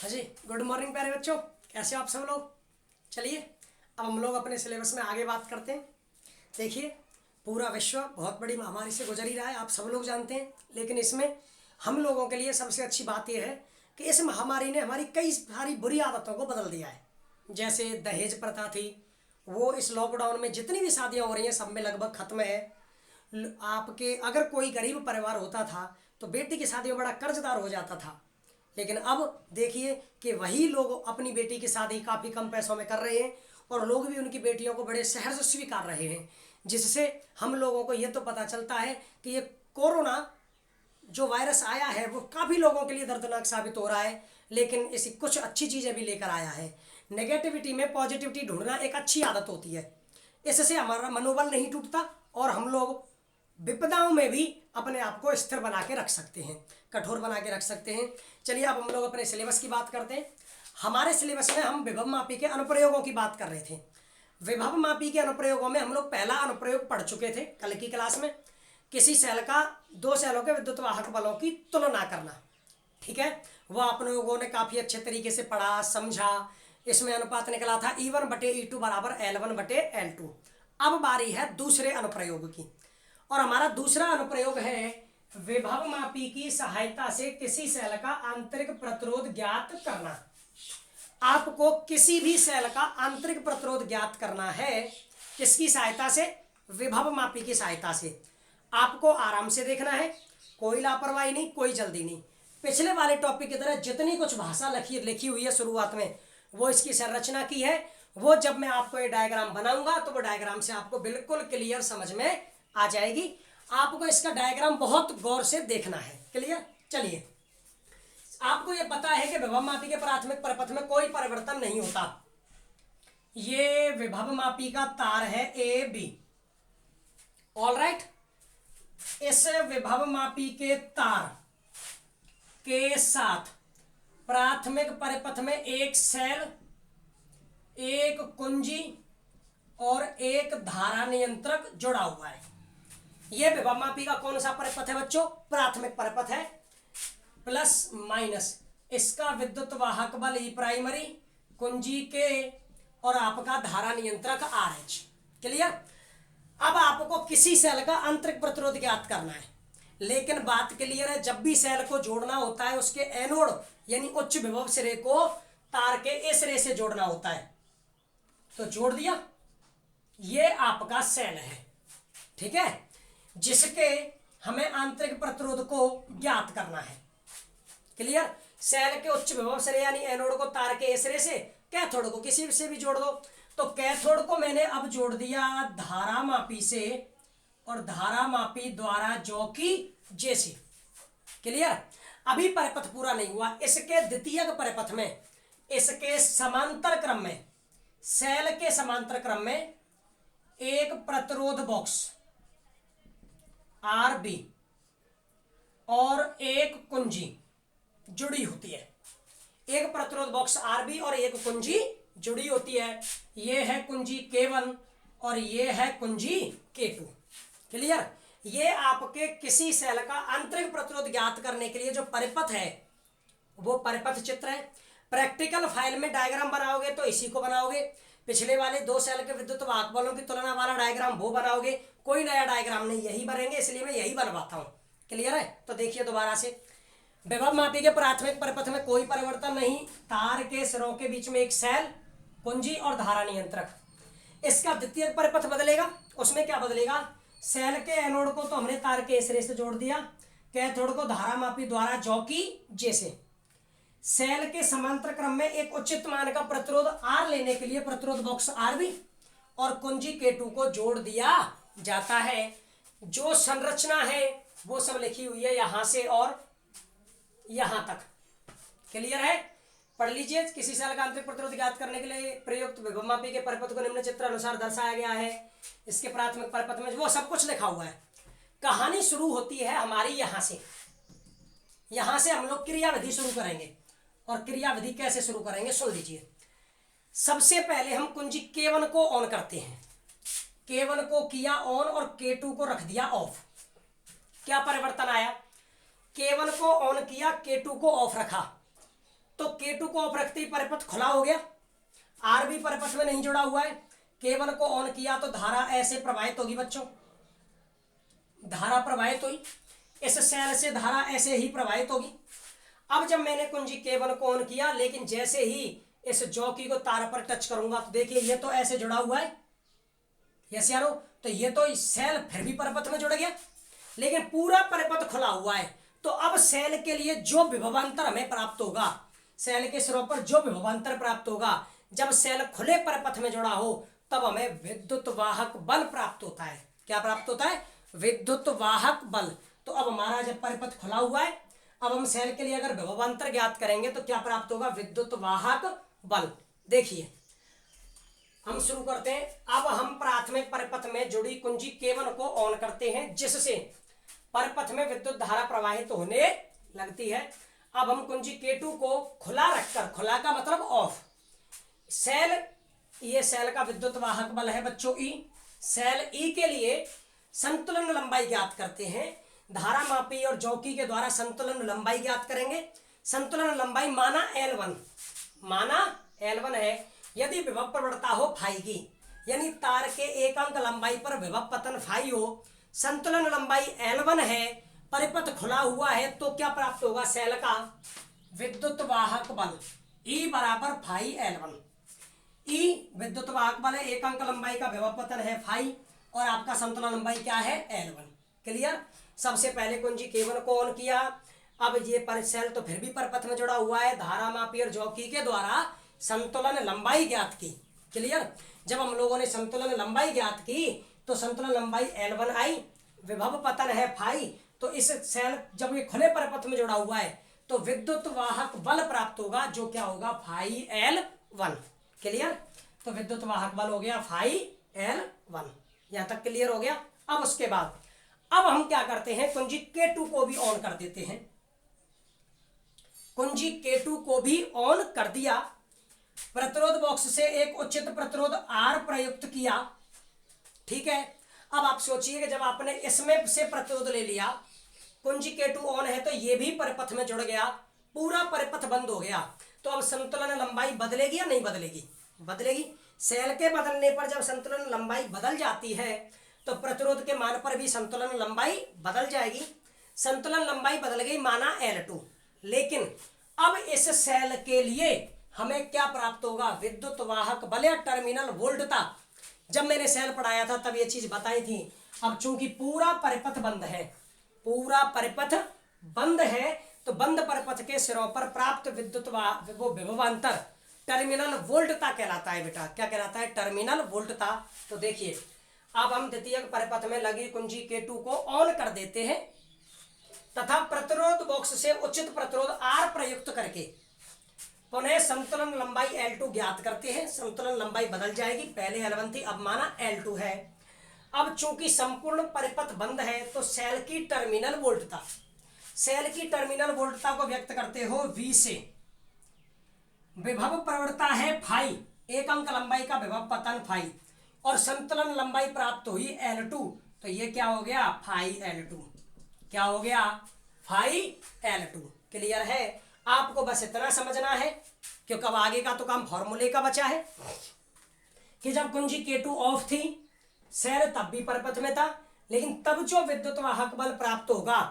हाँ जी, good morning प्यारे बच्चों, कैसे हो आप सब लोग। चलिए अब हम लोग अपने सिलेबस में आगे बात करते हैं। देखिए, पूरा विश्व बहुत बड़ी महामारी से गुजर ही रहा है, आप सब लोग जानते हैं। लेकिन इसमें हम लोगों के लिए सबसे अच्छी बात यह है कि इस महामारी ने हमारी कई सारी बुरी आदतों को बदल दिया है। जैसे दहेज प्रथा थी, वो इस लॉकडाउन में जितनी भी शादियाँ हो रही हैं सब में लगभग ख़त्म है। आपके अगर कोई गरीब परिवार होता था तो बेटी की शादी में बड़ा कर्जदार हो जाता था। लेकिन अब देखिए कि वही लोग अपनी बेटी की शादी काफ़ी कम पैसों में कर रहे हैं और लोग भी उनकी बेटियों को बड़े सहर्ष से स्वीकार रहे हैं। जिससे हम लोगों को ये तो पता चलता है कि ये कोरोना जो वायरस आया है वो काफ़ी लोगों के लिए दर्दनाक साबित हो रहा है, लेकिन इसी कुछ अच्छी चीज़ें भी लेकर आया है। नेगेटिविटी में पॉजिटिविटी ढूंढना एक अच्छी आदत होती है। इससे हमारा मनोबल नहीं टूटता और हम लोग विपदाओं में भी अपने आप को स्थिर बना के रख सकते हैं, कठोर बना के रख सकते हैं। चलिए अब हम लोग अपने सिलेबस की बात करते हैं। हमारे सिलेबस में हम विभव मापी के अनुप्रयोगों की बात कर रहे थे। विभव मापी के अनुप्रयोगों में हम लोग पहला अनुप्रयोग पढ़ चुके थे कल की क्लास में, किसी सेल का दो सेलों के विद्युत वाहक बलों की तुलना करना। ठीक है, वह आप लोगों ने काफ़ी अच्छे तरीके से पढ़ा समझा। इसमें अनुपात निकला था E1/E2 बराबर L1/L2। अब बारी है दूसरे अनुप्रयोग की, और हमारा दूसरा अनुप्रयोग है विभव मापी की सहायता से किसी सेल का आंतरिक प्रतिरोध ज्ञात करना। आपको किसी भी सेल का आंतरिक प्रतिरोध ज्ञात करना है, किसकी सहायता से? विभव मापी की सहायता से। आपको आराम से देखना है, कोई लापरवाही नहीं, कोई जल्दी नहीं। पिछले वाले टॉपिक की तरह जितनी कुछ भाषा लिखी हुई है शुरुआत में, वो इसकी संरचना की है। वो जब मैं आपको ये डायग्राम बनाऊंगा तो वो डायग्राम से आपको बिल्कुल क्लियर समझ में आ जाएगी। आपको इसका डायग्राम बहुत गौर से देखना है। क्लियर? चलिए, आपको यह पता है कि विभव मापी के प्राथमिक परिपथ में कोई परिवर्तन नहीं होता। ये विभव मापी का तार है ए बी। ऑल राइट, इस विभव मापी के तार के साथ प्राथमिक परिपथ में एक सेल, एक कुंजी और एक धारा नियंत्रक जुड़ा हुआ है। यह विभव मापी का कौन सा परिपथ है बच्चों? प्राथमिक परिपथ है। प्लस माइनस इसका विद्युत वाहक बल ई प्राइमरी, कुंजी के और आपका धारा नियंत्रक RH। क्लियर? अब आपको किसी सेल का आंतरिक प्रतिरोध ज्ञात करना है, लेकिन बात क्लियर है, जब भी सेल को जोड़ना होता है उसके एनोड यानी उच्च विभव सिरे को तार के इस सिरे से जोड़ना होता है। तो जोड़ दिया, ये आपका सेल है। ठीक है, जिसके हमें आंतरिक प्रतिरोध को ज्ञात करना है। क्लियर? सेल के उच्च विभव सिरे यानी एनोड को तार के इस सिरे से, कैथोड को किसी से भी जोड़ दो। तो कैथोड को मैंने अब जोड़ दिया धारा मापी से और धारा मापी द्वारा जो कि जैसे। क्लियर? अभी परिपथ पूरा नहीं हुआ। इसके द्वितीयक परिपथ में, इसके समांतर क्रम में, सेल के समांतर क्रम में एक प्रतिरोध बॉक्स RB और एक कुंजी जुड़ी होती है। एक प्रतिरोध बॉक्स RB और एक कुंजी जुड़ी होती है। ये है कुंजी K1 और ये है कुंजी K2। क्लियर? ये आपके किसी सेल का आंतरिक प्रतिरोध ज्ञात करने के लिए जो परिपथ है वो परिपथ चित्र है। प्रैक्टिकल फाइल में डायग्राम बनाओगे तो इसी को बनाओगे। पिछले वाले दो सेल के विद्युत वाहक बलों की तुलना वाला डायग्राम वो बनाओगे। कोई नया डायग्राम नहीं, यही बनेंगे, इसलिए मैं यही बनवाता हूँ। क्लियर है? तो देखिए दोबारा से, विभव मापी के प्राथमिक परिपथ में कोई परिवर्तन नहीं। तार के सिरों के बीच में एक सेल, कुंजी और धारा नियंत्रक। इसका द्वितीय परिपथ बदलेगा। उसमें क्या बदलेगा? सेल के एनोड को तो हमने तार के सिरे से जोड़ दिया, कैथोड को धारा मापी द्वारा जो कि जैसे। सेल के समांतर क्रम में एक उचित मान का प्रतिरोध R लेने के लिए प्रतिरोध बॉक्स RB और कुंजी K2 को जोड़ दिया जाता है। जो संरचना है वो सब लिखी हुई है यहां से और यहां तक। क्लियर है? पढ़ लीजिए। किसी सेल का आंतरिक प्रतिरोध ज्ञात करने के लिए प्रयुक्त विभव मापी के परिपथ को निम्न चित्र अनुसार दर्शाया गया है। इसके प्राथमिक परिपथ में वो सब कुछ लिखा हुआ है। कहानी शुरू होती है हमारी यहां से। यहां से हम लोग क्रियाविधि शुरू करेंगे, और क्रियाविधि कैसे शुरू करेंगे सुन लीजिए। सबसे पहले हम कुंजी K1 को ऑन करते हैं। K1 को किया ऑन और K2 को रख दिया ऑफ। क्या परिवर्तन आया? K1 को ऑन किया, K2 को ऑफ रखा, तो K2 को ऑफ रखते ही परिपथ खुला हो गया, R भी परिपथ में नहीं जुड़ा हुआ है। K1 को ऑन किया तो धारा ऐसे प्रवाहित होगी बच्चों, धारा प्रवाहित हुई, इस सेल से धारा ऐसे ही प्रवाहित होगी। अब जब मैंने कुंजी K1 को ऑन किया, लेकिन जैसे ही इस जॉकी को तार पर टच करूंगा तो देखिए ये तो ऐसे जुड़ा हुआ है, यस यारो, तो ये तो सेल फिर भी परिपथ में जुड़ गया, लेकिन पूरा परिपथ खुला हुआ है। तो अब सेल के लिए जो विभवांतर हमें प्राप्त होगा, सेल के सिरों पर जो विभवांतर प्राप्त होगा, जब सेल खुले परिपथ में जुड़ा हो तब हमें विद्युत वाहक बल प्राप्त होता है। क्या प्राप्त होता है? विद्युत वाहक बल। तो अब हमारा जब परिपथ खुला हुआ है, अब हम सेल के लिए अगर विभवांतर ज्ञात करेंगे तो क्या प्राप्त होगा? विद्युत वाहक बल। देखिए हम शुरू करते हैं। अब हम प्राथमिक परिपथ में जुड़ी कुंजी K1 को ऑन करते हैं, जिससे परिपथ में विद्युत धारा प्रवाहित होने लगती है। अब हम कुंजी K2 को खुला रखकर, खुला का मतलब ऑफ, सेल, ये सेल का विद्युत वाहक बल है बच्चों E। सेल E के लिए संतुलन लंबाई ज्ञात करते हैं। धारा मापी और जॉकी के द्वारा संतुलन लंबाई ज्ञात करेंगे। संतुलन लंबाई माना L1, माना L1 है। यदि विभव प्रवणता हो फाई की, यानी तार के एक अंक लंबाई पर विभव पतन फाई हो, संतुलन लंबाई L1 है, परिपथ खुला हुआ है, तो क्या प्राप्त होगा? सेल का विद्युत वाहक बल E बराबर फाई L1। E विद्युत वाहक बल है, एक अंक लंबाई का विभव पतन है फाई, और आपका संतुलन लंबाई क्या है? L1। क्लियर? सबसे पहले कुंजी K1 को ऑन किया। अब ये पर सेल तो फिर भी परिपथ में जुड़ा हुआ है, धारा मापी और जॉकी के द्वारा संतुलन लंबाई ज्ञात की। क्लियर? जब हम लोगों ने संतुलन लंबाई ज्ञात की तो संतुलन लंबाई L1 आई, विभव पतन है फाई, तो इस सेल जब ये खुले परिपथ में जुड़ा हुआ है तो विद्युत वाहक बल प्राप्त होगा, जो क्या होगा? Phi L1। क्लियर? तो विद्युत वाहक बल हो गया फाई L1। यहां तक क्लियर हो गया? अब उसके बाद अब हम क्या करते हैं, कुंजी K2 को भी ऑन कर देते हैं। कुंजी K2 को भी ऑन कर दिया, प्रतिरोध बॉक्स से एक उचित प्रतिरोध R प्रयुक्त किया। ठीक है, अब आप सोचिए कि जब आपने इसमें से प्रतिरोध ले लिया, कुंजी K2 ऑन है तो ये भी परिपथ में जुड़ गया, पूरा परिपथ बंद हो गया, तो अब संतुलन लंबाई बदलेगी या नहीं बदलेगी? बदलेगी। सेल के बदलने पर जब संतुलन लंबाई बदल जाती है तो प्रतिरोध के मान पर भी संतुलन लंबाई बदल जाएगी। संतुलन लंबाई बदल गई, माना L2, लेकिन अब इस सेल के लिए हमें क्या प्राप्त होगा? विद्युत वाहक बल या टर्मिनल वोल्टता। जब मैंने सेल पढ़ाया था तब ये चीज बताई थी। अब चूंकि पूरा परिपथ बंद है, पूरा परिपथ बंद है, तो बंद परिपथ के सिरों पर प्राप्त विद्युत वो विभवांतर टर्मिनल वोल्टता कहलाता है। बेटा क्या कहलाता है? टर्मिनल वोल्टता। तो देखिए अब हम द्वितीयक परिपथ में लगी कुंजी K2 को ऑन कर देते हैं तथा प्रतिरोध बॉक्स से उचित प्रतिरोध R प्रयुक्त करके पुनः संतुलन लंबाई L2 ज्ञात करते हैं। संतुलन लंबाई बदल जाएगी, पहले L1 थी, अब माना L2 है। अब चूंकि संपूर्ण परिपथ बंद है तो सेल की टर्मिनल वोल्टता, सेल की टर्मिनल वोल्टता को व्यक्त करते हो V से। विभव प्रवणता है फाई, एक अंक लंबाई का विभव पतन फाई, और संतुलन लंबाई प्राप्त हुई L2, तो ये क्या हो गया? Phi L2। क्या हो गया? Phi L2। क्लियर है? आपको बस इतना समझना है, क्योंकि अब आगे का तो काम फॉर्मूले का बचा है कि जब कुंजी K2 ऑफ थी, सेल तब भी परिपथ में था, लेकिन तब जो विद्युत वाहक बल प्राप्त होगा,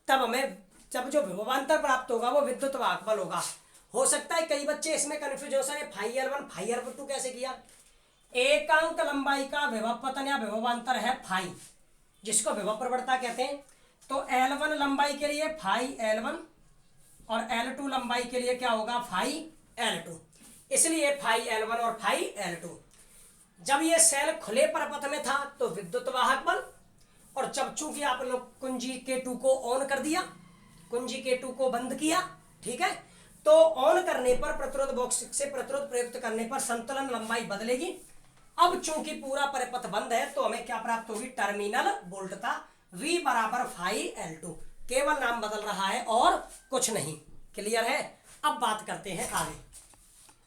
तब हमें जब जो विभवांतर प्राप्त होगा वो विद्युत वाहक बल होगा। हो सकता है कई बच्चे इसमें कन्फ्यूजन है, फाई L1 फाई L2 कैसे किया? एक अंक लंबाई का विभव पतन या विभवांतर है फाई, जिसको विभव प्रवणता कहते हैं। तो L1 लंबाई के लिए फाई L1 और L2 लंबाई के लिए क्या होगा? Phi L2। इसलिए फाई L1 और फाई L2। जब ये सेल खुले परिपथ में था तो विद्युत वाहक बल, और जब चूंकि आप लोग कुंजी K2 को ऑन कर दिया, कुंजी K2 को बंद किया, ठीक है, तो ऑन करने पर प्रतिरोध बॉक्स से प्रतिरोध प्रयुक्त करने पर संतुलन लंबाई बदलेगी। अब चूंकि पूरा परिपथ बंद है तो हमें क्या प्राप्त होगी? टर्मिनल वोल्टता V बराबर फाई L2। केवल नाम बदल रहा है और कुछ नहीं। क्लियर है? अब बात करते हैं आगे।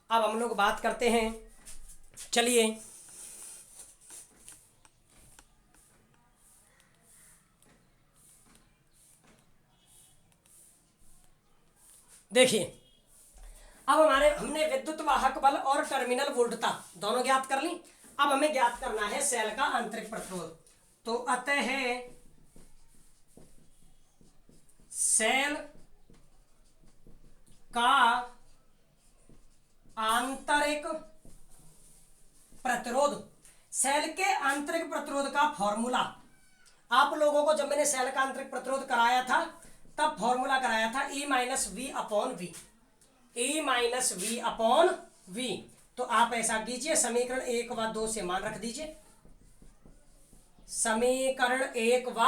अब हम लोग बात करते हैं, चलिए देखिए, अब हमने विद्युत वाहक बल और टर्मिनल वोल्टता दोनों ज्ञात कर ली। अब हमें ज्ञात करना है सेल का आंतरिक प्रतिरोध। तो अतः सेल का आंतरिक प्रतिरोध, सेल के आंतरिक प्रतिरोध का फॉर्मूला आप लोगों को जब मैंने सेल का आंतरिक प्रतिरोध कराया था तब फॉर्मूला कराया था E minus V upon V, E minus V upon V. तो आप ऐसा कीजिए, समीकरण 1 व 2 से मान रख दीजिए। समीकरण 1 व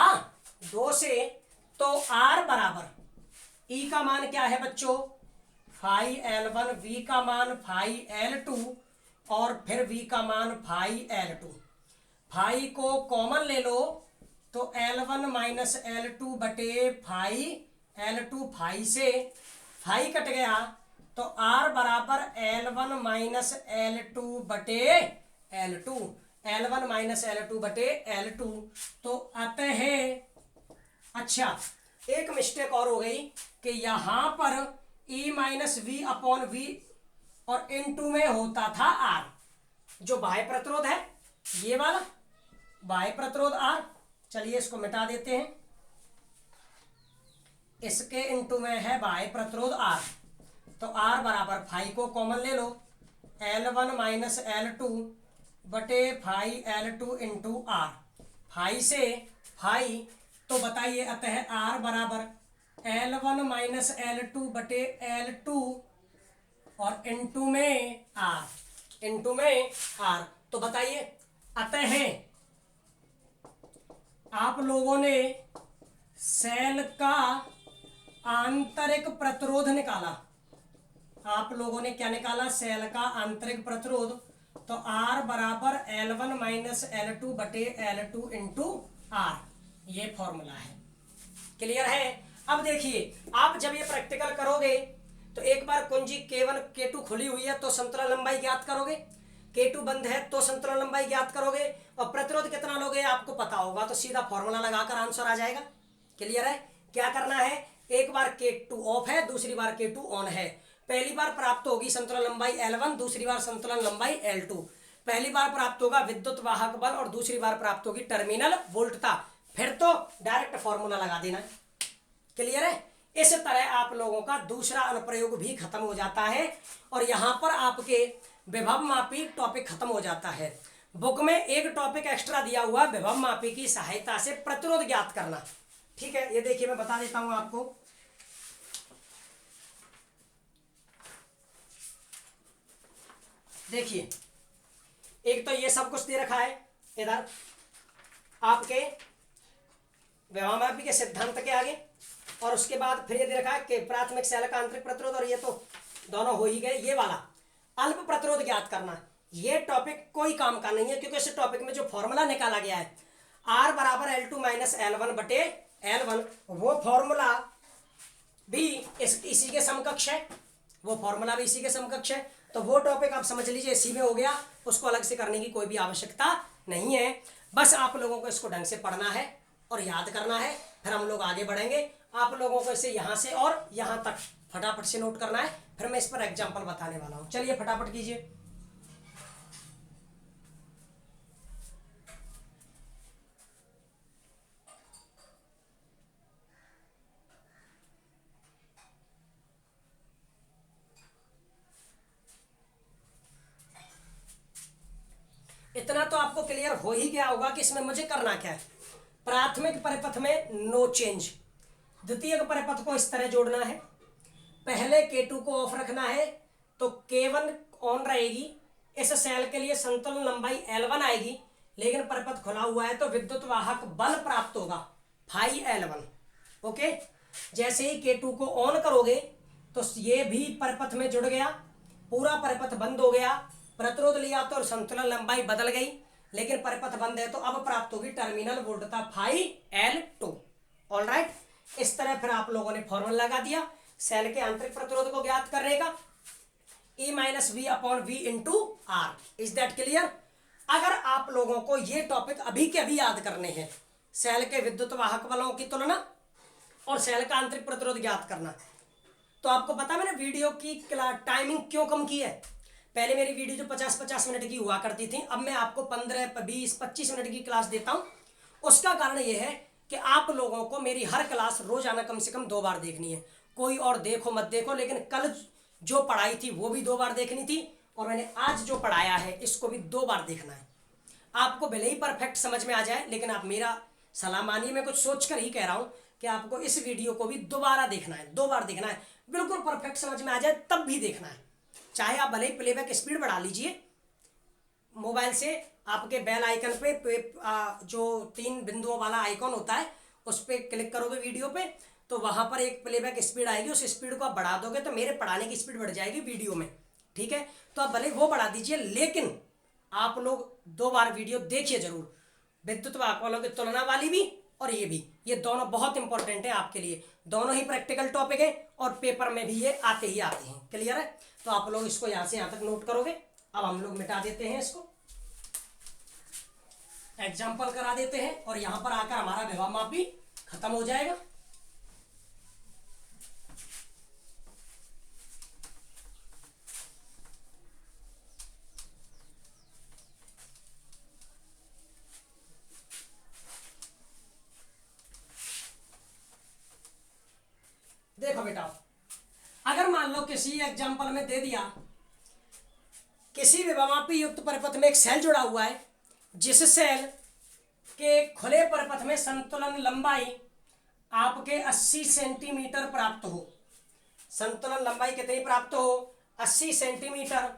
2 से तो R बराबर E का मान क्या है बच्चों, फाई L1, V का मान फाई L2 और फिर V का मान फाई L2। फाई को कॉमन ले लो तो L1 माइनस L2 बटे फाई L2, फाई से फाई कट गया तो R बराबर L1 माइनस L2 बटे L2, L1 माइनस L2 बटे L2। तो अतः अच्छा एक मिस्टेक और हो गई कि यहां पर E minus V upon V और इनटू में होता था R, जो बाह्य प्रतिरोध है ये वाला बाह्य प्रतिरोध R। चलिए इसको मिटा देते हैं, इसके इनटू में है बाह्य प्रतिरोध R। तो R बराबर फाई को कॉमन ले लो, L1 माइनस L2 बटे phi L2 into R, phi से फाई। तो बताइए अतः R बराबर L1 माइनस L2 बटे L2 और इनटू में R, इनटू में R। तो बताइए अतः आप लोगों ने सेल का आंतरिक प्रतिरोध निकाला, आप लोगों ने क्या निकाला, सेल का आंतरिक प्रतिरोध। तो R बराबर L1 माइनस L2 बटे L2 इंटू R, ये फॉर्मूला है। क्लियर है। अब देखिए आप जब ये प्रैक्टिकल करोगे तो एक बार कुंजी K1 K2 खुली हुई है तो संतुलन लंबाई ज्ञात करोगे, K2 बंद है तो संतुलन लंबाई ज्ञात करोगे और प्रतिरोध कितना लोगे आपको पता होगा तो सीधा फॉर्मूला लगाकर आंसर आ जाएगा। क्लियर है। क्या करना है, एक बार K2 ऑफ है, दूसरी बार K2 ऑन है। पहली बार प्राप्त होगी संतुलन लंबाई L1, दूसरी बार संतुलन लंबाई L2। पहली बार प्राप्त होगा विद्युत वाहक बल और दूसरी बार प्राप्त होगी टर्मिनल वोल्टता। फिर तो डायरेक्ट फॉर्मूला लगा देना। क्लियर है। इस तरह आप लोगों का दूसरा अनुप्रयोग भी खत्म हो जाता है और यहां पर आपके विभव मापी टॉपिक खत्म हो जाता है। बुक में एक टॉपिक एक्स्ट्रा दिया हुआ विभव मापी की सहायता से प्रतिरोध ज्ञात करना। ठीक है, ये देखिए मैं बता देता हूं आपको। देखिए एक तो ये सब कुछ दे रखा है इधर आपके विभव मापी के सिद्धांत के आगे, और उसके बाद फिर ये दे रखा है कि प्राथमिक सेल का आंतरिक प्रतिरोध, और ये तो दोनों हो ही गए। ये वाला अल्प प्रतिरोध ज्ञात करना, ये टॉपिक कोई काम का नहीं है क्योंकि इस टॉपिक में जो फॉर्मूला निकाला गया है R बराबर L2 माइनस L1 बटे L1, वो फॉर्मूला भी इसी के समकक्ष है, वो फॉर्मूला भी इसी के समकक्ष है। तो वो टॉपिक आप समझ लीजिए इसी में हो गया, उसको अलग से करने की कोई भी आवश्यकता नहीं है। बस आप लोगों को इसको ढंग से पढ़ना है और याद करना है, फिर हम लोग आगे बढ़ेंगे। आप लोगों को इसे यहाँ से और यहाँ तक फटाफट से नोट करना है, फिर मैं इस पर एग्जाम्पल बताने वाला हूँ। चलिए फटाफट कीजिए। इतना तो आपको क्लियर हो ही गया होगा कि इसमें मुझे करना क्या है। प्राथमिक परिपथ में नो चेंज, द्वितीयक परिपथ को इस तरह जोड़ना है। पहले K2 को ऑफ रखना है तो K1 ऑन रहेगी। इस सेल के लिए संतुलन लंबाई L1 आएगी, लेकिन परिपथ खुला हुआ है तो विद्युत वाहक बल प्राप्त होगा फाई L1। ओके, जैसे ही K2 को ऑन करोगे तो ये भी परिपथ में जुड़ गया, पूरा परिपथ बंद हो गया। प्रतिरोध लिया तो संतुलन लंबाई बदल गई, लेकिन परिपथ बंद है तो अब प्राप्त होगी टर्मिनल वोल्टता फाई L2। ऑलराइट, इस तरह फिर आप लोगों ने फॉर्मूला लगा दिया सेल के आंतरिक प्रतिरोध को ज्ञात करने का, E minus V upon V into R. Is that clear. अगर आप लोगों को ये टॉपिक अभी के अभी याद करने हैं, सेल के विद्युत वाहक बलों की तुलना और सेल का आंतरिक प्रतिरोध ज्ञात करना, तो तो आपको पता है मैंने वीडियो की टाइमिंग क्यों कम की है। पहले मेरी वीडियो जो 50-50 मिनट की हुआ करती थी, अब मैं आपको 15, 20, 25 मिनट की क्लास देता हूँ। उसका कारण यह है कि आप लोगों को मेरी हर क्लास रोजाना कम से कम 2 बार देखनी है। कोई और देखो मत देखो, लेकिन कल जो पढ़ाई थी वो भी 2 बार देखनी थी, और मैंने आज जो पढ़ाया है इसको भी 2 बार देखना है। आपको भले ही परफेक्ट समझ में आ जाए, लेकिन आप मेरा सलाह मानिए, मैं कुछ सोच कर ही कह रहा हूँ कि आपको इस वीडियो को भी दोबारा देखना है, 2 बार देखना है। बिल्कुल परफेक्ट समझ में आ जाए तब भी देखना है। चाहे आप भले ही प्लेबैक स्पीड बढ़ा लीजिए मोबाइल से, आपके बेल आइकन पे जो 3 बिंदुओं वाला आइकन होता है उस पर क्लिक करोगे वीडियो पे, तो वहां पर एक प्लेबैक स्पीड आएगी। उस स्पीड को आप बढ़ा दोगे तो मेरे पढ़ाने की स्पीड बढ़ जाएगी वीडियो में, ठीक है। तो आप भले वो बढ़ा दीजिए, लेकिन आप लोग 2 बार वीडियो देखिए जरूर, विद्युत वाहकों की तुलना वाली भी और ये भी। ये दोनों बहुत इंपॉर्टेंट है आपके लिए, दोनों ही प्रैक्टिकल टॉपिक है और पेपर में भी ये आते ही आते हैं। क्लियर है? तो आप लोग इसको यहाँ से यहाँ तक नोट करोगे। अब हम लोग मिटा देते हैं इसको, एग्जाम्पल करा देते हैं, और यहां पर आकर हमारा विभव माप भी खत्म हो जाएगा। देखो बेटा, अगर मान लो किसी एग्जाम्पल में दे दिया, किसी विभवापी युक्त परिपथ में एक सेल जुड़ा हुआ है, जिस सेल के खुले परिपथ में संतुलन लंबाई आपके 80 सेंटीमीटर प्राप्त हो। संतुलन लंबाई कितनी प्राप्त हो? 80 सेंटीमीटर।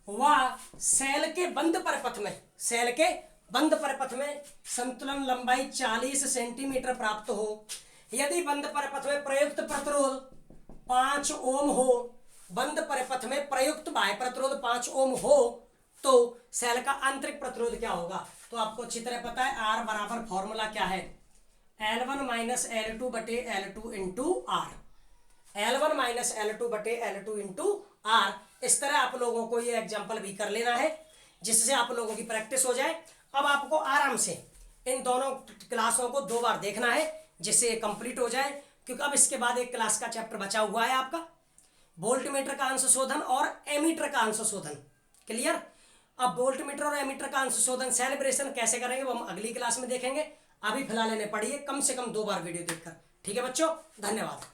वह सेल के बंद परिपथ में, सेल के बंद परिपथ में संतुलन लंबाई 40 सेंटीमीटर प्राप्त हो। यदि बंद परिपथ में प्रयुक्त प्रतिरोध 5 ओम हो, बंद परिपथ में प्रयुक्त बाह्य प्रतिरोध 5 ओम हो, तो सेल का आंतरिक प्रतिरोध क्या होगा? तो आपको अच्छी तरह पता है, आर बराबर फॉर्मूला क्या है? L1 माइनस L2 बटे L2 into are. L1 minus L2 बटे L2 इंटू आर। इस तरह आप लोगों को ये एग्जाम्पल भी कर लेना है, जिससे आप लोगों की प्रैक्टिस हो जाए। अब आपको आराम से इन दोनों क्लासों को 2 बार देखना है, जिससे ये कंप्लीट हो जाए, क्योंकि अब इसके बाद एक क्लास का चैप्टर बचा हुआ है आपका, वोल्टमीटर का अंश शोधन और एमीटर का अंश शोधन। क्लियर? अब वोल्टमीटर और एमीटर का अंश शोधन सेलिब्रेशन कैसे करेंगे वो हम अगली क्लास में देखेंगे। अभी फिलहाल इन्हें पढ़िए कम से कम 2 बार वीडियो देखकर। ठीक है बच्चों, धन्यवाद।